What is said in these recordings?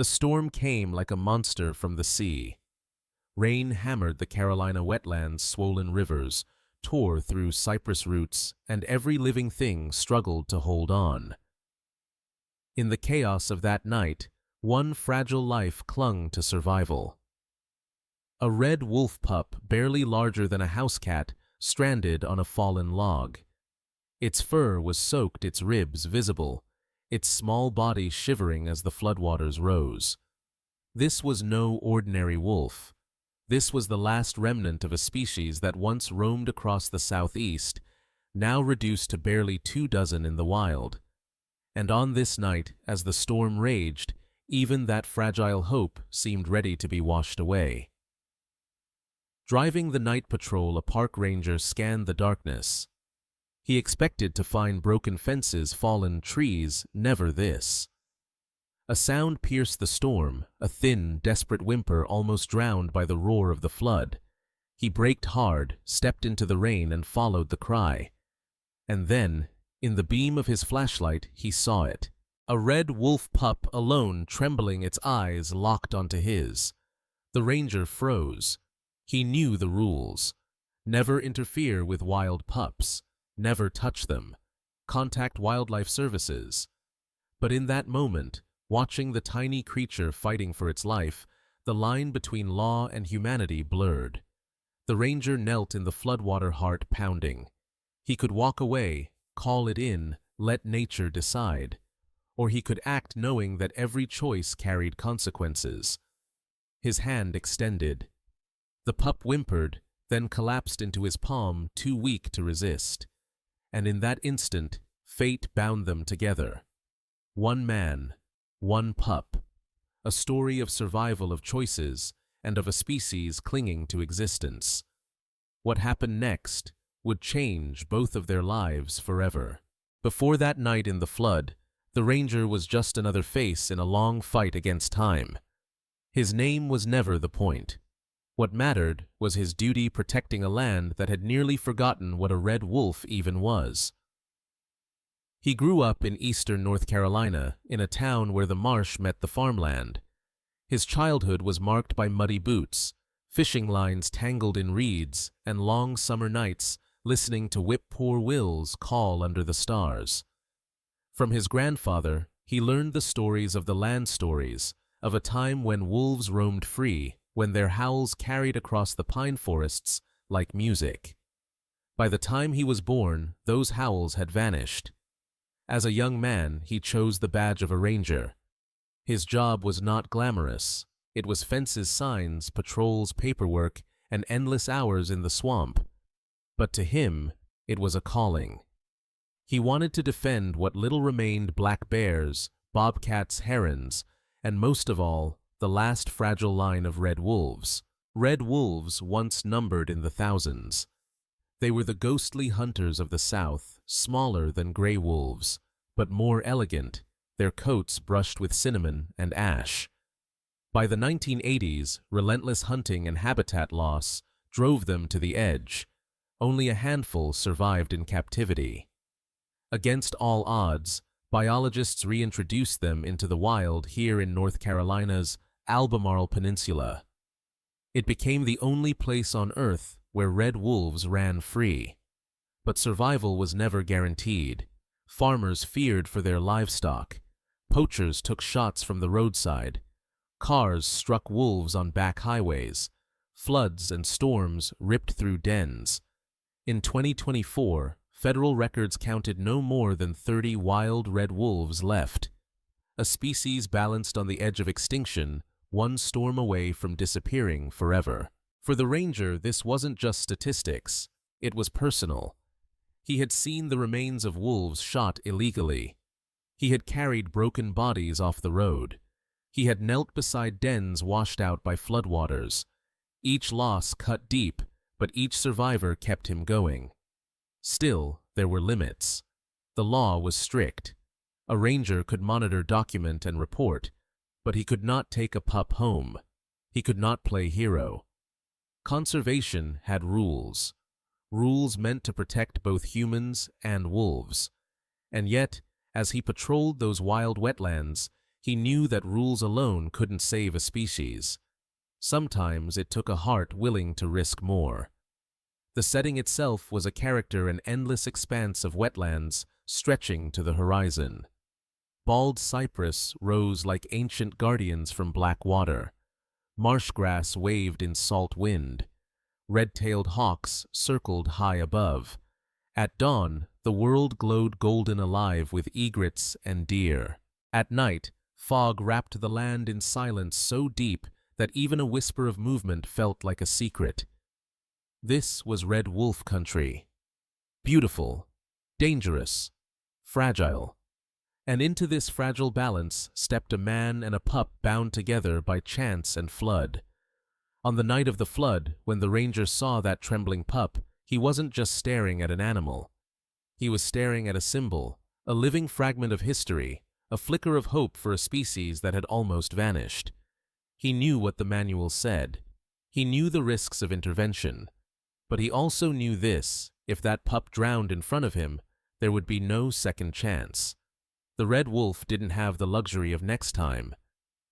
The storm came like a monster from the sea. Rain hammered the Carolina wetlands' swollen rivers, tore through cypress roots, and every living thing struggled to hold on. In the chaos of that night, one fragile life clung to survival. A red wolf pup, barely larger than a house cat, stranded on a fallen log. Its fur was soaked, its ribs visible, its small body shivering as the floodwaters rose. This was no ordinary wolf. This was the last remnant of a species that once roamed across the southeast, now reduced to barely 24 in the wild. And on this night, as the storm raged, even that fragile hope seemed ready to be washed away. Driving the night patrol, a park ranger scanned the darkness. He expected to find broken fences, fallen trees, never this. A sound pierced the storm, a thin, desperate whimper almost drowned by the roar of the flood. He braked hard, stepped into the rain, and followed the cry. And then, in the beam of his flashlight, he saw it. A red wolf pup, alone, trembling, its eyes locked onto his. The ranger froze. He knew the rules. Never interfere with wild pups. Never touch them. Contact wildlife services. But in that moment, watching the tiny creature fighting for its life, the line between law and humanity blurred. The ranger knelt in the floodwater, heart pounding. He could walk away, call it in, let nature decide. Or he could act knowing that every choice carried consequences. His hand extended. The pup whimpered, then collapsed into his palm, too weak to resist. And in that instant, fate bound them together. One man, one pup. A story of survival, of choices, and of a species clinging to existence. What happened next would change both of their lives forever. Before that night in the flood, the ranger was just another face in a long fight against time. His name was never the point. What mattered was his duty protecting a land that had nearly forgotten what a red wolf even was. He grew up in eastern North Carolina, in a town where the marsh met the farmland. His childhood was marked by muddy boots, fishing lines tangled in reeds, and long summer nights listening to whip-poor-wills call under the stars. From his grandfather, he learned the stories of the land stories, of a time when wolves roamed free, when their howls carried across the pine forests like music. By the time he was born, those howls had vanished. As a young man, he chose the badge of a ranger. His job was not glamorous. It was fences, signs, patrols, paperwork, and endless hours in the swamp. But to him, it was a calling. He wanted to defend what little remained: black bears, bobcats, herons, and most of all, the last fragile line of red wolves. Red wolves once numbered in the thousands. They were the ghostly hunters of the South, smaller than gray wolves, but more elegant, their coats brushed with cinnamon and ash. By the 1980s, relentless hunting and habitat loss drove them to the edge. Only a handful survived in captivity. Against all odds, biologists reintroduced them into the wild here in North Carolina's Albemarle Peninsula. It became the only place on Earth where red wolves ran free. But survival was never guaranteed. Farmers feared for their livestock. Poachers took shots from the roadside. Cars struck wolves on back highways. Floods and storms ripped through dens. In 2024, federal records counted no more than 30 wild red wolves left. A species balanced on the edge of extinction, one storm away from disappearing forever. For the ranger, this wasn't just statistics. It was personal. He had seen the remains of wolves shot illegally. He had carried broken bodies off the road. He had knelt beside dens washed out by floodwaters. Each loss cut deep, but each survivor kept him going. Still, there were limits. The law was strict. A ranger could monitor, document, and report, but he could not take a pup home. He could not play hero. Conservation had rules. Rules meant to protect both humans and wolves. And yet, as he patrolled those wild wetlands, He knew that rules alone couldn't save a species. Sometimes it took a heart willing to risk more. The setting itself was a character an endless expanse of wetlands stretching to the horizon. Bald cypress rose like ancient guardians from black water. Marsh grass waved in salt wind. Red-tailed hawks circled high above. At dawn, the world glowed golden alive with egrets and deer. At night, fog wrapped the land in silence so deep that even a whisper of movement felt like a secret. This was Red Wolf country. Beautiful, dangerous, fragile. And into this fragile balance stepped a man and a pup bound together by chance and flood. On the night of the flood, when the ranger saw that trembling pup, he wasn't just staring at an animal. He was staring at a symbol, a living fragment of history, a flicker of hope for a species that had almost vanished. He knew what the manual said. He knew the risks of intervention. But he also knew this: if that pup drowned in front of him, there would be no second chance. The Red Wolf didn't have the luxury of next time.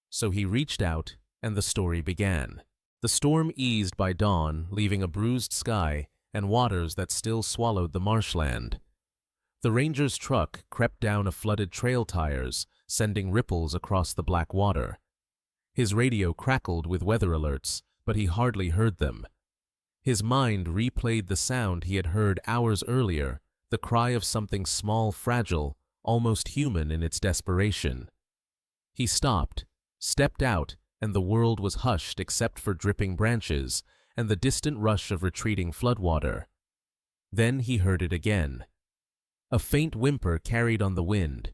So he reached out, and the story began. The storm eased by dawn, leaving a bruised sky and waters that still swallowed the marshland. The ranger's truck crept down a flooded trail tires, sending ripples across the black water. His radio crackled with weather alerts, but he hardly heard them. His mind replayed the sound he had heard hours earlier, the cry of something small, fragile, almost human in its desperation. He stopped, stepped out, and the world was hushed except for dripping branches and the distant rush of retreating floodwater. Then he heard it again. A faint whimper carried on the wind.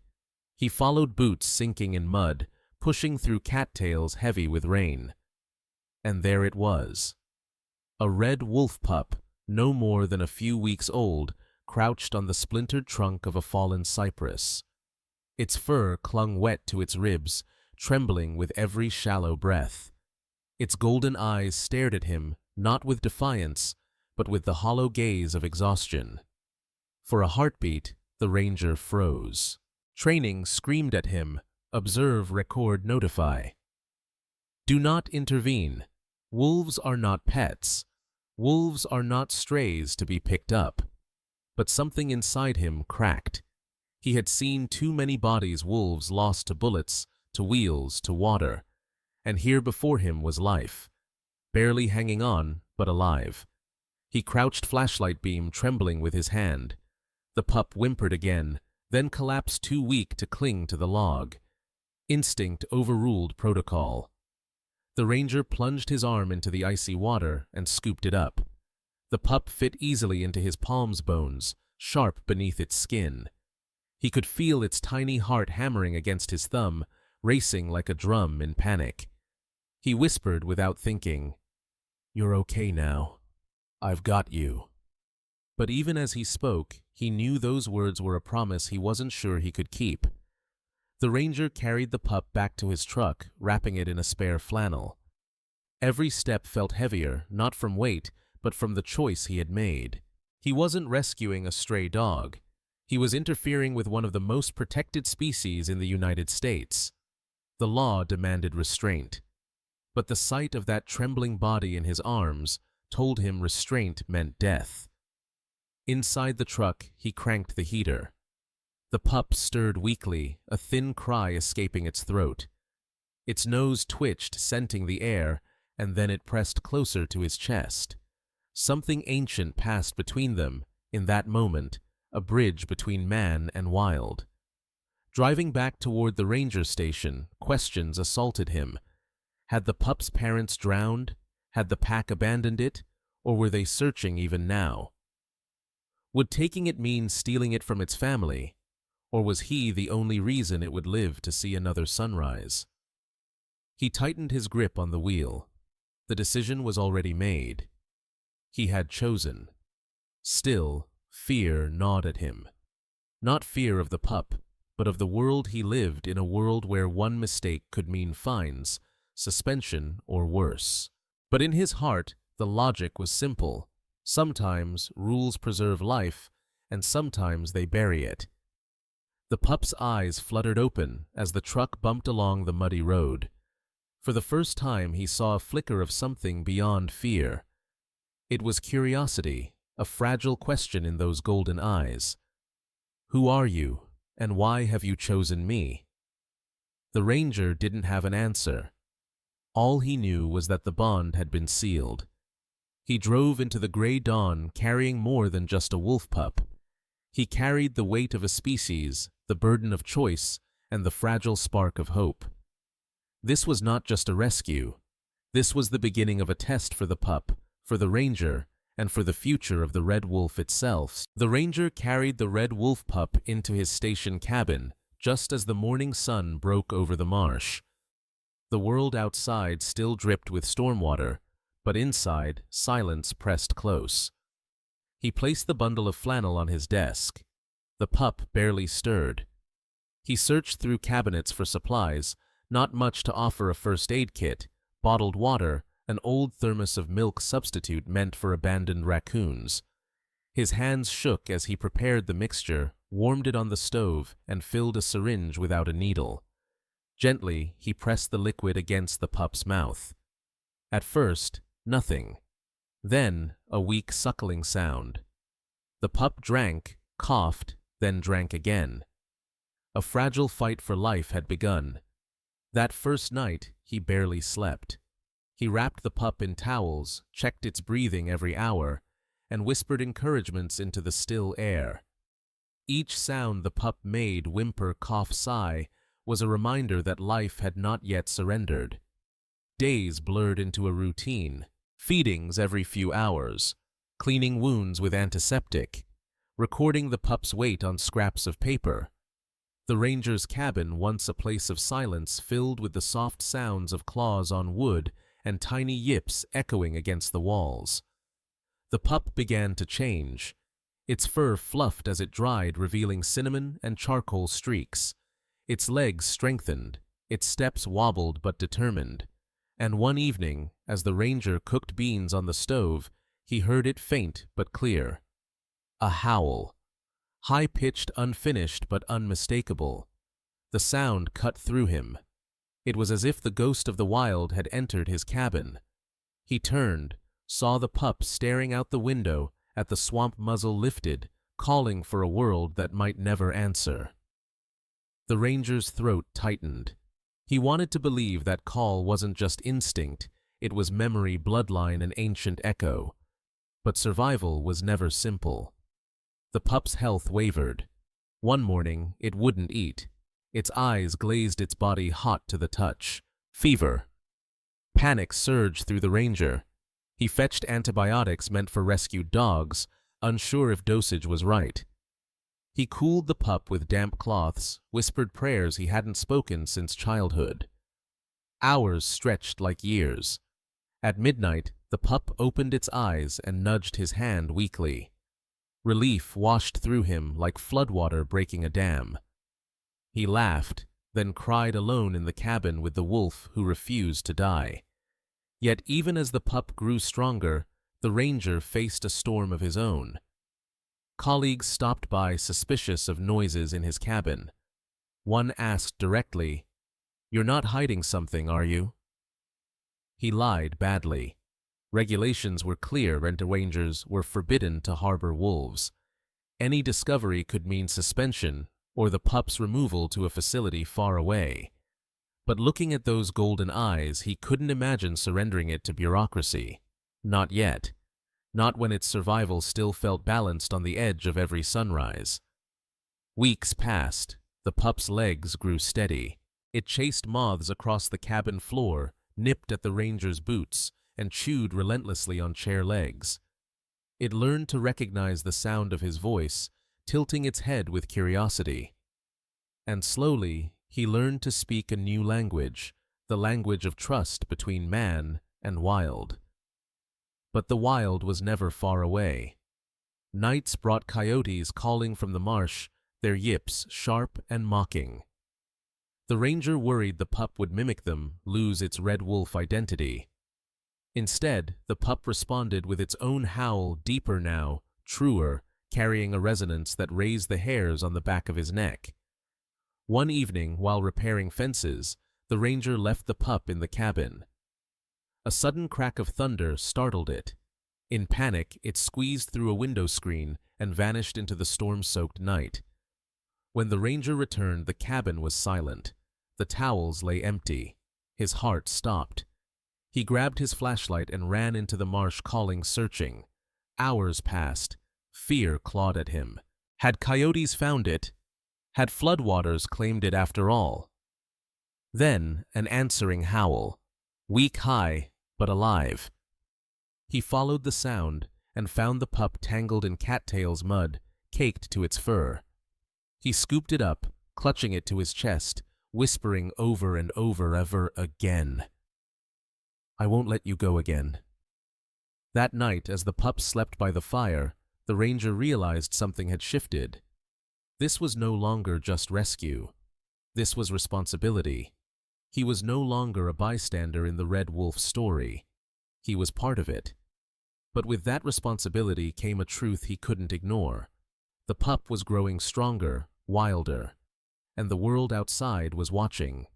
He followed boots sinking in mud, pushing through cattails heavy with rain. And there it was. A red wolf pup, no more than a few weeks old, crouched on the splintered trunk of a fallen cypress. Its fur clung wet to its ribs, trembling with every shallow breath. Its golden eyes stared at him, not with defiance, but with the hollow gaze of exhaustion. For a heartbeat, the ranger froze. Training screamed at him, "Observe, record, notify." Do not intervene. Wolves are not pets. Wolves are not strays to be picked up. But something inside him cracked. He had seen too many bodies wolves lost to bullets, to wheels, to water. And here before him was life. Barely hanging on, but alive. He crouched, flashlight beam trembling with his hand. The pup whimpered again, then collapsed too weak to cling to the log. Instinct overruled protocol. The ranger plunged his arm into the icy water and scooped it up. The pup fit easily into his palm's bones, sharp beneath its skin. He could feel its tiny heart hammering against his thumb, racing like a drum in panic. He whispered without thinking, "You're okay now. I've got you." But even as he spoke, he knew those words were a promise he wasn't sure he could keep. The ranger carried the pup back to his truck, wrapping it in a spare flannel. Every step felt heavier, not from weight, but from the choice he had made. He wasn't rescuing a stray dog. He was interfering with one of the most protected species in the United States. The law demanded restraint. But the sight of that trembling body in his arms told him restraint meant death. Inside the truck, he cranked the heater. The pup stirred weakly, a thin cry escaping its throat. Its nose twitched, scenting the air, and then it pressed closer to his chest. Something ancient passed between them, in that moment, a bridge between man and wild. Driving back toward the ranger station, questions assaulted him. Had the pup's parents drowned? Had the pack abandoned it? Or were they searching even now? Would taking it mean stealing it from its family? Or was he the only reason it would live to see another sunrise? He tightened his grip on the wheel. The decision was already made. He had chosen. Still, fear gnawed at him. Not fear of the pup, but of the world he lived in, a world where one mistake could mean fines, suspension, or worse. But in his heart, the logic was simple. Sometimes rules preserve life, and sometimes they bury it. The pup's eyes fluttered open as the truck bumped along the muddy road. For the first time he saw a flicker of something beyond fear. It was curiosity, a fragile question in those golden eyes. "Who are you, and why have you chosen me?" The ranger didn't have an answer. All he knew was that the bond had been sealed. He drove into the gray dawn carrying more than just a wolf pup. He carried the weight of a species, the burden of choice, and the fragile spark of hope. This was not just a rescue. This was the beginning of a test for the pup, for the ranger, and for the future of the red wolf itself. The ranger carried the red wolf pup into his station cabin just as the morning sun broke over the marsh. The world outside still dripped with stormwater, but inside, silence pressed close. He placed the bundle of flannel on his desk. The pup barely stirred. He searched through cabinets for supplies, not much to offer a first aid kit, bottled water, an old thermos of milk substitute meant for abandoned raccoons. His hands shook as he prepared the mixture, warmed it on the stove, and filled a syringe without a needle. Gently, he pressed the liquid against the pup's mouth. At first, nothing. Then, a weak suckling sound. The pup drank, coughed, then drank again. A fragile fight for life had begun. That first night, he barely slept. He wrapped the pup in towels, checked its breathing every hour, and whispered encouragements into the still air. Each sound the pup made, whimper, cough, sigh, was a reminder that life had not yet surrendered. Days blurred into a routine, feedings every few hours, cleaning wounds with antiseptic, recording the pup's weight on scraps of paper. The ranger's cabin, once a place of silence, filled with the soft sounds of claws on wood and tiny yips echoing against the walls. The pup began to change. Its fur fluffed as it dried, revealing cinnamon and charcoal streaks. Its legs strengthened, its steps wobbled but determined. And one evening, as the ranger cooked beans on the stove, he heard it faint but clear. A howl. High-pitched, unfinished, but unmistakable. The sound cut through him. It was as if the ghost of the wild had entered his cabin. He turned, saw the pup staring out the window at the swamp muzzle lifted, calling for a world that might never answer. The ranger's throat tightened. He wanted to believe that call wasn't just instinct, it was memory, bloodline, and ancient echo. But survival was never simple. The pup's health wavered. One morning, it wouldn't eat. Its eyes glazed, its body hot to the touch. Fever. Panic surged through the ranger. He fetched antibiotics meant for rescued dogs, unsure if dosage was right. He cooled the pup with damp cloths, whispered prayers he hadn't spoken since childhood. Hours stretched like years. At midnight, the pup opened its eyes and nudged his hand weakly. Relief washed through him like floodwater breaking a dam. He laughed, then cried alone in the cabin with the wolf who refused to die. Yet even as the pup grew stronger, the ranger faced a storm of his own. Colleagues stopped by suspicious of noises in his cabin. One asked directly, "You're not hiding something, are you?" He lied badly. Regulations were clear and rangers were forbidden to harbor wolves. Any discovery could mean suspension or the pup's removal to a facility far away. But looking at those golden eyes, he couldn't imagine surrendering it to bureaucracy. Not yet. Not when its survival still felt balanced on the edge of every sunrise. Weeks passed. The pup's legs grew steady. It chased moths across the cabin floor, nipped at the ranger's boots, and chewed relentlessly on chair legs. It learned to recognize the sound of his voice, tilting its head with curiosity. And slowly, he learned to speak a new language, the language of trust between man and wild. But the wild was never far away. Nights brought coyotes calling from the marsh, their yips sharp and mocking. The ranger worried the pup would mimic them, lose its red wolf identity. Instead, the pup responded with its own howl, deeper now, truer, carrying a resonance that raised the hairs on the back of his neck. One evening, while repairing fences, the ranger left the pup in the cabin. A sudden crack of thunder startled it. In panic, it squeezed through a window screen and vanished into the storm-soaked night. When the ranger returned, the cabin was silent. The towels lay empty. His heart stopped. He grabbed his flashlight and ran into the marsh, calling, searching. Hours passed. Fear clawed at him. Had coyotes found it? Had floodwaters claimed it after all? Then an answering howl. Weak high, but alive. He followed the sound and found the pup tangled in cattails mud, caked to its fur. He scooped it up, clutching it to his chest, whispering over and over, ever again. I won't let you go again. That night, as the pup slept by the fire, the ranger realized something had shifted. This was no longer just rescue. This was responsibility. He was no longer a bystander in the Red Wolf story. He was part of it. But with that responsibility came a truth he couldn't ignore. The pup was growing stronger, wilder, and the world outside was watching.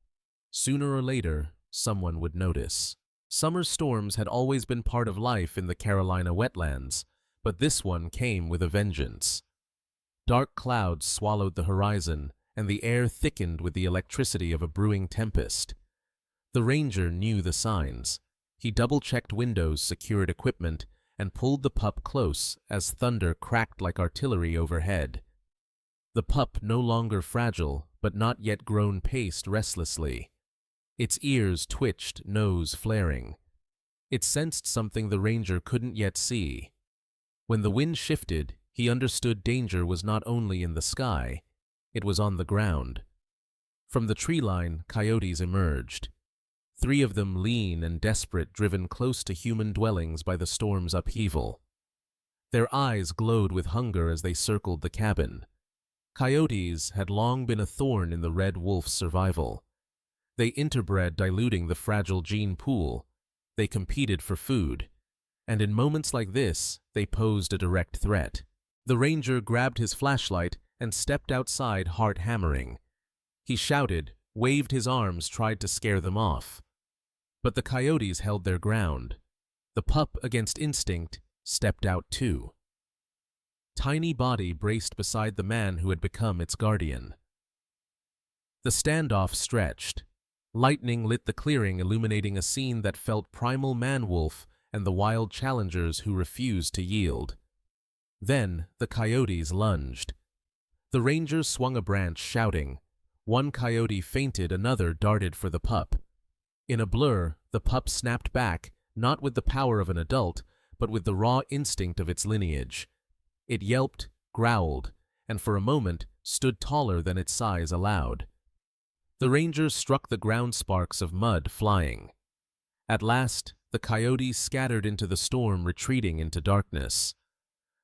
Sooner or later, someone would notice. Summer storms had always been part of life in the Carolina wetlands, but this one came with a vengeance. Dark clouds swallowed the horizon, and the air thickened with the electricity of a brewing tempest. The ranger knew the signs. He double-checked windows, secured equipment, and pulled the pup close as thunder cracked like artillery overhead. The pup, no longer fragile, but not yet grown, paced restlessly. Its ears twitched, nose flaring. It sensed something the ranger couldn't yet see. When the wind shifted, he understood danger was not only in the sky, it was on the ground. From the tree line, coyotes emerged. 3 of them lean and desperate, driven close to human dwellings by the storm's upheaval. Their eyes glowed with hunger as they circled the cabin. Coyotes had long been a thorn in the Red Wolf's survival. They interbred, diluting the fragile gene pool. They competed for food. And in moments like this, they posed a direct threat. The ranger grabbed his flashlight and stepped outside, heart hammering. He shouted, waved his arms, tried to scare them off. But the coyotes held their ground. The pup, against instinct, stepped out too. Tiny body braced beside the man who had become its guardian. The standoff stretched. Lightning lit the clearing, illuminating a scene that felt primal, man-wolf and the wild challengers who refused to yield. Then the coyotes lunged. The ranger swung a branch, shouting. One coyote fainted, another darted for the pup. In a blur, the pup snapped back, not with the power of an adult, but with the raw instinct of its lineage. It yelped, growled, and for a moment stood taller than its size allowed. The rangers struck the ground, sparks of mud flying. At last, the coyotes scattered into the storm, retreating into darkness.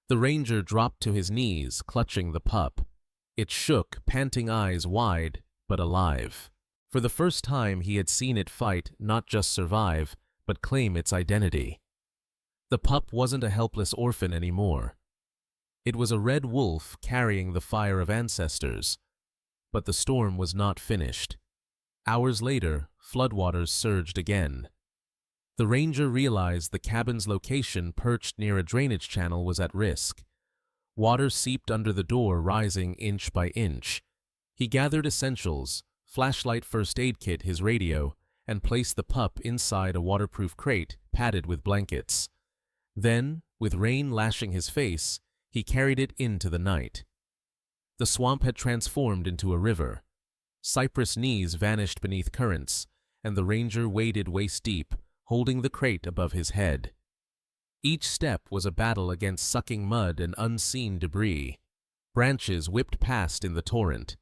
The ranger dropped to his knees, clutching the pup. It shook, panting, eyes wide, but alive. For the first time, he had seen it fight, not just survive, but claim its identity. The pup wasn't a helpless orphan anymore. It was a red wolf carrying the fire of ancestors. But the storm was not finished. Hours later, floodwaters surged again. The ranger realized the cabin's location, perched near a drainage channel, was at risk. Water seeped under the door, rising inch by inch. He gathered essentials, flashlight, first aid kit, his radio, and placed the pup inside a waterproof crate padded with blankets. Then, with rain lashing his face, he carried it into the night. The swamp had transformed into a river. Cypress knees vanished beneath currents, and the ranger waded waist-deep, holding the crate above his head. Each step was a battle against sucking mud and unseen debris. Branches whipped past in the torrent.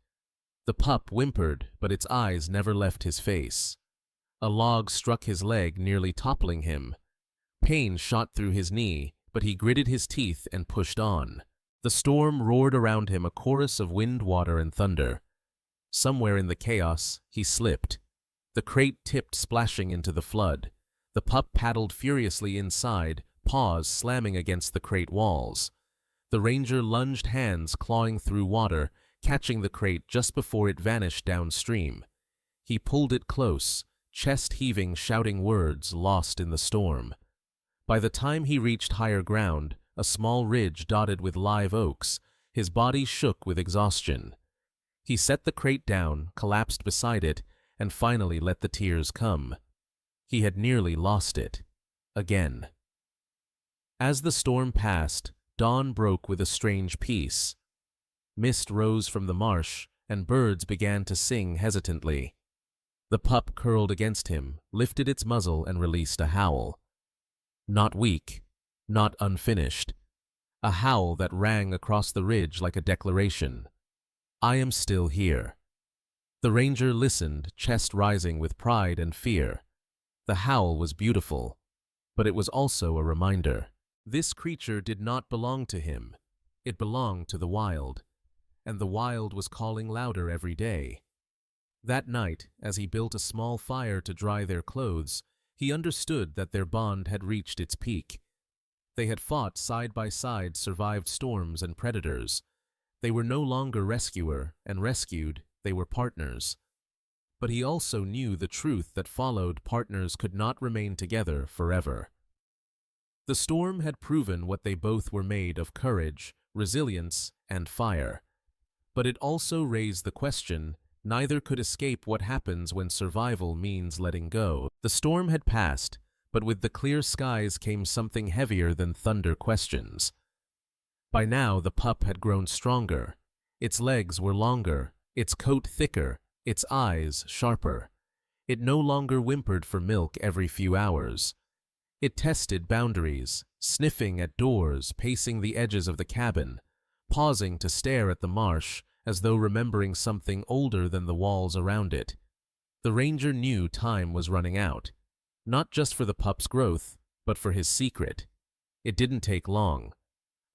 The pup whimpered, but its eyes never left his face. A log struck his leg, nearly toppling him. Pain shot through his knee, but he gritted his teeth and pushed on. The storm roared around him, a chorus of wind, water, and thunder. Somewhere in the chaos, he slipped. The crate tipped, splashing into the flood. The pup paddled furiously inside, paws slamming against the crate walls. The ranger lunged, hands clawing through water, catching the crate just before it vanished downstream. He pulled it close, chest heaving, shouting words lost in the storm. By the time he reached higher ground, a small ridge dotted with live oaks, his body shook with exhaustion. He set the crate down, collapsed beside it, and finally let the tears come. He had nearly lost it. Again. As the storm passed, dawn broke with a strange peace. Mist rose from the marsh, and birds began to sing hesitantly. The pup curled against him, lifted its muzzle, and released a howl. Not weak, not unfinished. A howl that rang across the ridge like a declaration. I am still here. The ranger listened, chest rising with pride and fear. The howl was beautiful, but it was also a reminder. This creature did not belong to him. It belonged to the wild, and the wild was calling louder every day. That night, as he built a small fire to dry their clothes, he understood that their bond had reached its peak. They had fought side by side, survived storms and predators. They were no longer rescuer and rescued, they were partners. But he also knew the truth that followed: partners could not remain together forever. The storm had proven what they both were made of: courage, resilience, and fire. But it also raised the question: neither could escape what happens when survival means letting go. The storm had passed, but with the clear skies came something heavier than thunder: questions. By now the pup had grown stronger. Its legs were longer, its coat thicker, its eyes sharper. It no longer whimpered for milk every few hours. It tested boundaries, sniffing at doors, pacing the edges of the cabin, pausing to stare at the marsh, as though remembering something older than the walls around it. The ranger knew time was running out, not just for the pup's growth, but for his secret. It didn't take long.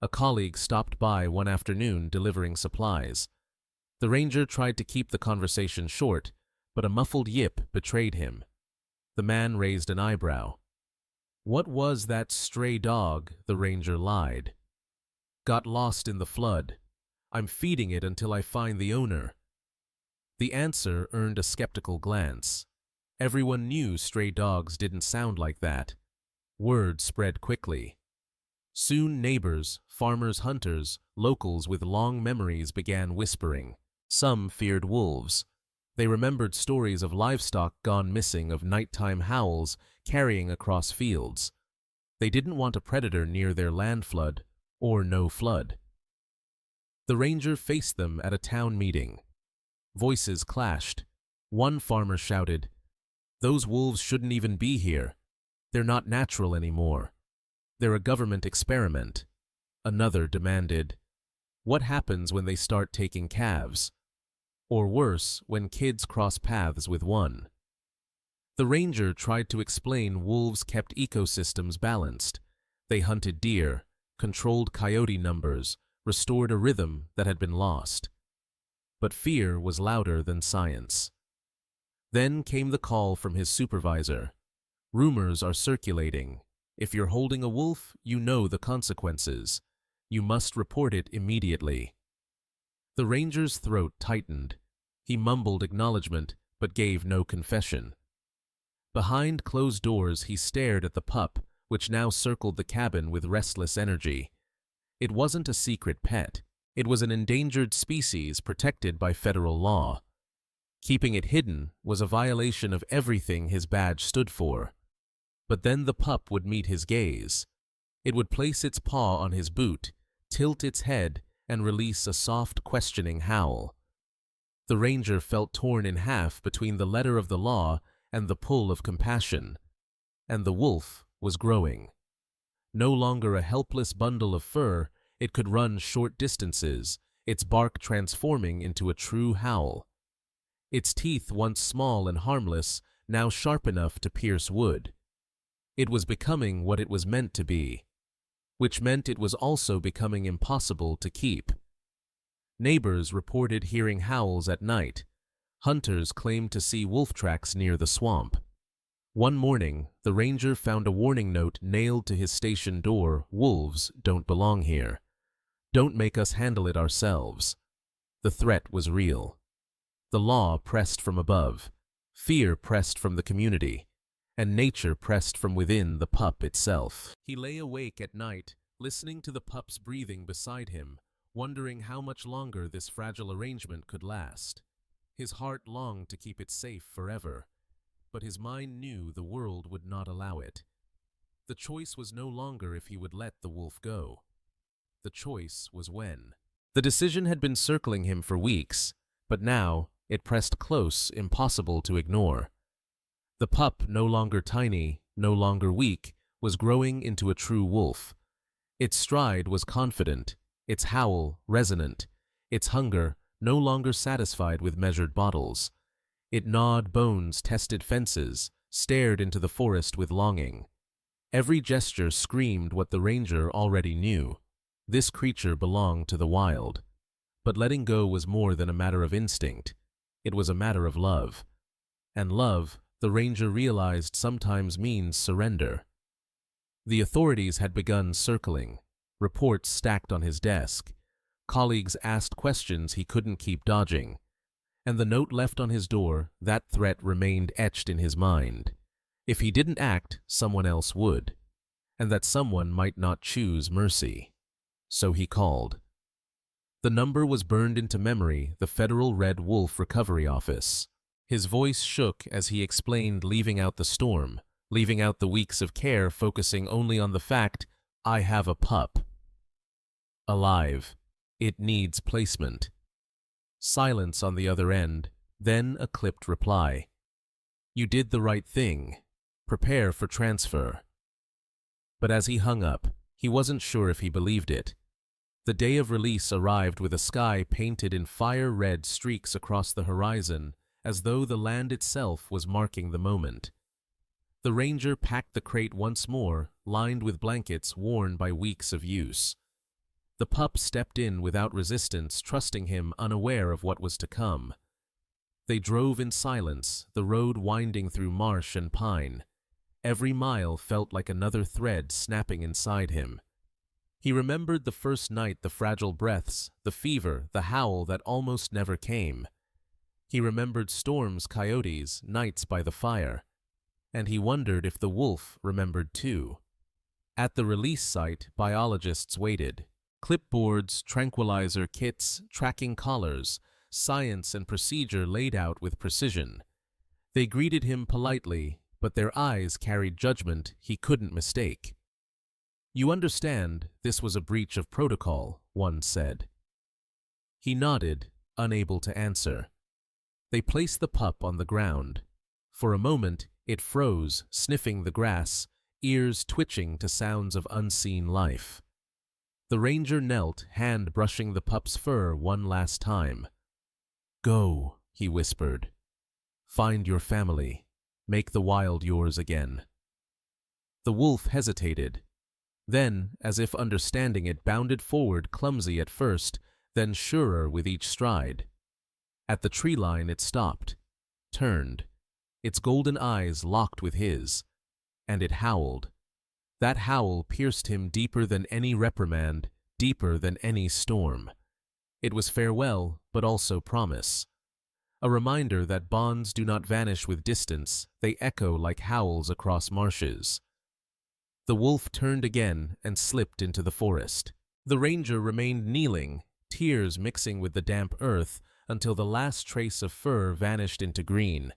A colleague stopped by one afternoon delivering supplies. The ranger tried to keep the conversation short, but a muffled yip betrayed him. The man raised an eyebrow. What was that stray dog? The ranger lied. Got lost in the flood. I'm feeding it until I find the owner. The answer earned a skeptical glance. Everyone knew stray dogs didn't sound like that. Word spread quickly. Soon neighbors, farmers, hunters, locals with long memories began whispering. Some feared wolves. They remembered stories of livestock gone missing, of nighttime howls carrying across fields. They didn't want a predator near their land, flood or no flood. The ranger faced them at a town meeting. Voices clashed. One farmer shouted, "Those wolves shouldn't even be here. They're not natural anymore. They're a government experiment." Another demanded, "What happens when they start taking calves? Or worse, when kids cross paths with one?" The ranger tried to explain wolves kept ecosystems balanced. They hunted deer, controlled coyote numbers, restored a rhythm that had been lost. But fear was louder than science. Then came the call from his supervisor. "Rumors are circulating. If you're holding a wolf, you know the consequences. You must report it immediately." The ranger's throat tightened. He mumbled acknowledgement, but gave no confession. Behind closed doors he stared at the pup, which now circled the cabin with restless energy. It wasn't a secret pet. It was an endangered species protected by federal law. Keeping it hidden was a violation of everything his badge stood for. But then the pup would meet his gaze. It would place its paw on his boot, tilt its head, and release a soft, questioning howl. The ranger felt torn in half between the letter of the law and the pull of compassion. And the wolf was growing. No longer a helpless bundle of fur, it could run short distances, its bark transforming into a true howl. Its teeth, once small and harmless, now sharp enough to pierce wood. It was becoming what it was meant to be, which meant it was also becoming impossible to keep. Neighbors reported hearing howls at night. Hunters claimed to see wolf tracks near the swamp. One morning, the ranger found a warning note nailed to his station door: "Wolves don't belong here. Don't make us handle it ourselves." The threat was real. The law pressed from above, fear pressed from the community, and nature pressed from within the pup itself. He lay awake at night, listening to the pup's breathing beside him, wondering how much longer this fragile arrangement could last. His heart longed to keep it safe forever, but his mind knew the world would not allow it. The choice was no longer if he would let the wolf go. The choice was when. The decision had been circling him for weeks, but now it pressed close, impossible to ignore. The pup, no longer tiny, no longer weak, was growing into a true wolf. Its stride was confident, its howl resonant, its hunger no longer satisfied with measured bottles. It gnawed bones, tested fences, stared into the forest with longing. Every gesture screamed what the ranger already knew. This creature belonged to the wild. But letting go was more than a matter of instinct. It was a matter of love. And love, the ranger realized, sometimes means surrender. The authorities had begun circling. Reports stacked on his desk. Colleagues asked questions he couldn't keep dodging. And the note left on his door, that threat remained etched in his mind. If he didn't act, someone else would. And that someone might not choose mercy. So he called. The number was burned into memory, the Federal Red Wolf Recovery Office. His voice shook as he explained, leaving out the storm, leaving out the weeks of care, focusing only on the fact, I have a pup. Alive. It needs placement. Silence on the other end, then a clipped reply. You did the right thing. Prepare for transfer. But as he hung up, he wasn't sure if he believed it. The day of release arrived with a sky painted in fire-red streaks across the horizon, as though the land itself was marking the moment. The ranger packed the crate once more, lined with blankets worn by weeks of use. The pup stepped in without resistance, trusting him, unaware of what was to come. They drove in silence, the road winding through marsh and pine. Every mile felt like another thread snapping inside him. He remembered the first night, the fragile breaths, the fever, the howl that almost never came. He remembered storms, coyotes, nights by the fire. And he wondered if the wolf remembered too. At the release site, biologists waited. Clipboards, tranquilizer kits, tracking collars, science and procedure laid out with precision. They greeted him politely, but their eyes carried judgment he couldn't mistake. You understand, this was a breach of protocol, one said. He nodded, unable to answer. They placed the pup on the ground. For a moment, it froze, sniffing the grass, ears twitching to sounds of unseen life. The ranger knelt, hand brushing the pup's fur one last time. Go, he whispered. Find your family. Make the wild yours again. The wolf hesitated. Then, as if understanding it, bounded forward, clumsy at first, then surer with each stride. At the tree line it stopped, turned, its golden eyes locked with his, and it howled. That howl pierced him deeper than any reprimand, deeper than any storm. It was farewell, but also promise. A reminder that bonds do not vanish with distance, they echo like howls across marshes. The wolf turned again and slipped into the forest. The ranger remained kneeling, tears mixing with the damp earth, until the last trace of fur vanished into green.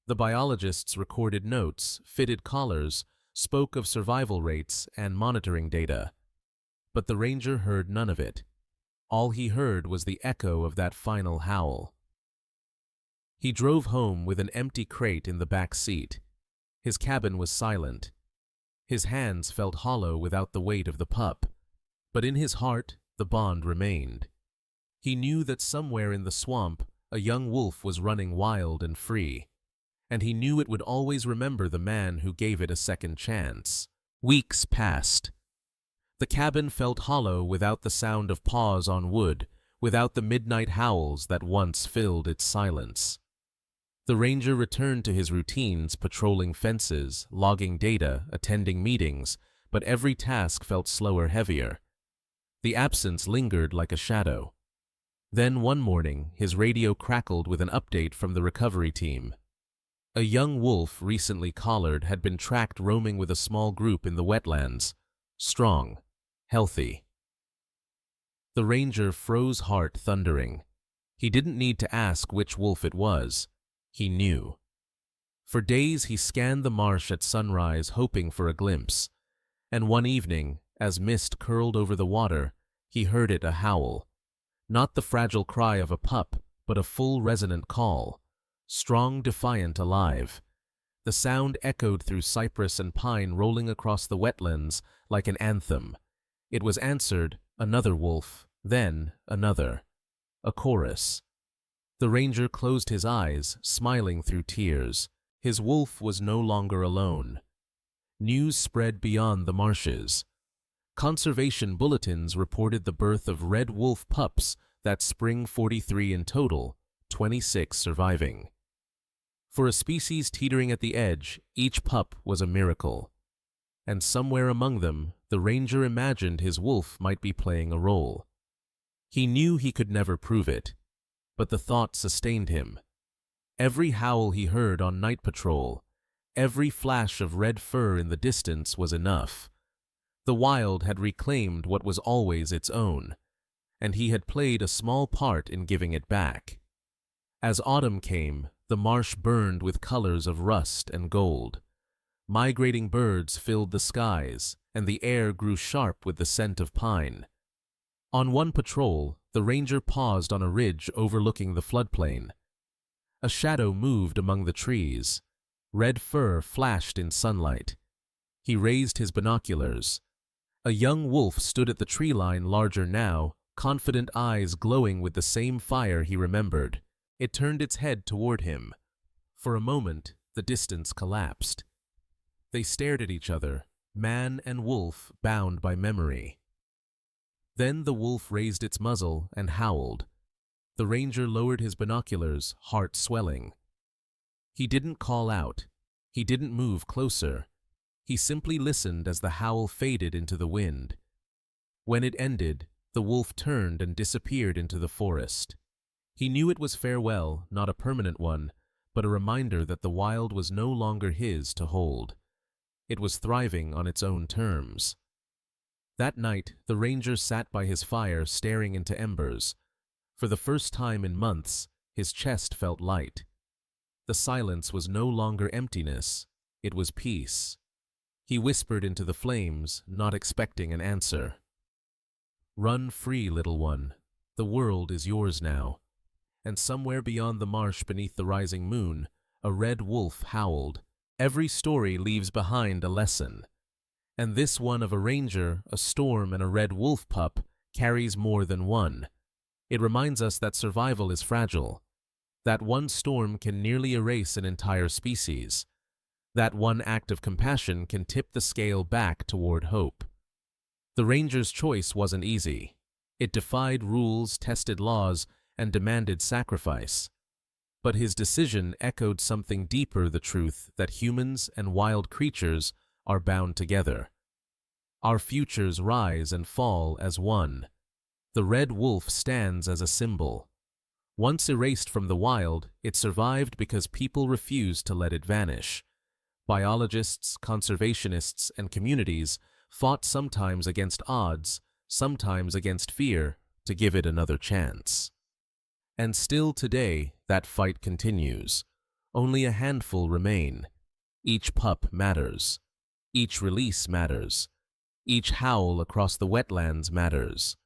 The biologists recorded notes, fitted collars, spoke of survival rates and monitoring data. But the ranger heard none of it. All he heard was the echo of that final howl. He drove home with an empty crate in the back seat. His cabin was silent. His hands felt hollow without the weight of the pup. But in his heart, the bond remained. He knew that somewhere in the swamp, a young wolf was running wild and free. And he knew it would always remember the man who gave it a second chance. Weeks passed. The cabin felt hollow without the sound of paws on wood, without the midnight howls that once filled its silence. The ranger returned to his routines, patrolling fences, logging data, attending meetings, but every task felt slower, heavier. The absence lingered like a shadow. Then one morning, his radio crackled with an update from the recovery team. A young wolf recently collared had been tracked roaming with a small group in the wetlands. Strong, healthy. The ranger froze, heart thundering. He didn't need to ask which wolf it was. He knew. For days he scanned the marsh at sunrise, hoping for a glimpse. And one evening, as mist curled over the water, he heard it, a howl. Not the fragile cry of a pup, but a full resonant call. Strong, defiant, alive. The sound echoed through cypress and pine, rolling across the wetlands like an anthem. It was answered, another wolf, then another. A chorus. The ranger closed his eyes, smiling through tears. His wolf was no longer alone. News spread beyond the marshes. Conservation bulletins reported the birth of red wolf pups that spring, 43 in total, 26 surviving. For a species teetering at the edge, each pup was a miracle. And somewhere among them, the ranger imagined his wolf might be playing a role. He knew he could never prove it, but the thought sustained him. Every howl he heard on night patrol, every flash of red fur in the distance was enough. The wild had reclaimed what was always its own, and he had played a small part in giving it back. As autumn came, the marsh burned with colors of rust and gold. Migrating birds filled the skies, and the air grew sharp with the scent of pine. On one patrol, the ranger paused on a ridge overlooking the floodplain. A shadow moved among the trees. Red fur flashed in sunlight. He raised his binoculars. A young wolf stood at the tree line, larger now, confident eyes glowing with the same fire he remembered. It turned its head toward him. For a moment, the distance collapsed. They stared at each other, man and wolf bound by memory. Then the wolf raised its muzzle and howled. The ranger lowered his binoculars, heart swelling. He didn't call out. He didn't move closer. He simply listened as the howl faded into the wind. When it ended, the wolf turned and disappeared into the forest. He knew it was farewell, not a permanent one, but a reminder that the wild was no longer his to hold. It was thriving on its own terms. That night, the ranger sat by his fire, staring into embers. For the first time in months, his chest felt light. The silence was no longer emptiness, it was peace. He whispered into the flames, not expecting an answer. Run free, little one. The world is yours now. And somewhere beyond the marsh, beneath the rising moon, a red wolf howled. Every story leaves behind a lesson. And this one of a ranger, a storm, and a red wolf pup carries more than one. It reminds us that survival is fragile. That one storm can nearly erase an entire species. That one act of compassion can tip the scale back toward hope. The ranger's choice wasn't easy. It defied rules, tested laws, and demanded sacrifice. But his decision echoed something deeper, the truth that humans and wild creatures are bound together. Our futures rise and fall as one. The red wolf stands as a symbol. Once erased from the wild, it survived because people refused to let it vanish. Biologists, conservationists, and communities fought sometimes against odds, sometimes against fear, to give it another chance. And still today, that fight continues. Only a handful remain. Each pup matters. Each release matters. Each howl across the wetlands matters.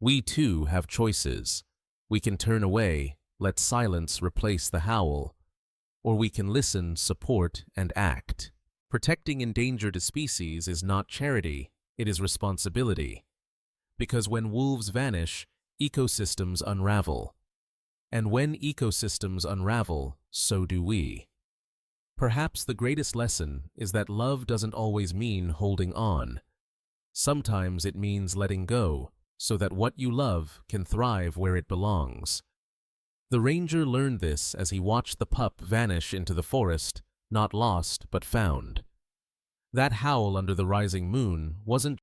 We too have choices. We can turn away, let silence replace the howl, or we can listen, support, and act. Protecting endangered species is not charity, it is responsibility. Because when wolves vanish, ecosystems unravel. And when ecosystems unravel, so do we. Perhaps the greatest lesson is that love doesn't always mean holding on. Sometimes it means letting go, so that what you love can thrive where it belongs. The ranger learned this as he watched the pup vanish into the forest, not lost but found. That howl under the rising moon wasn't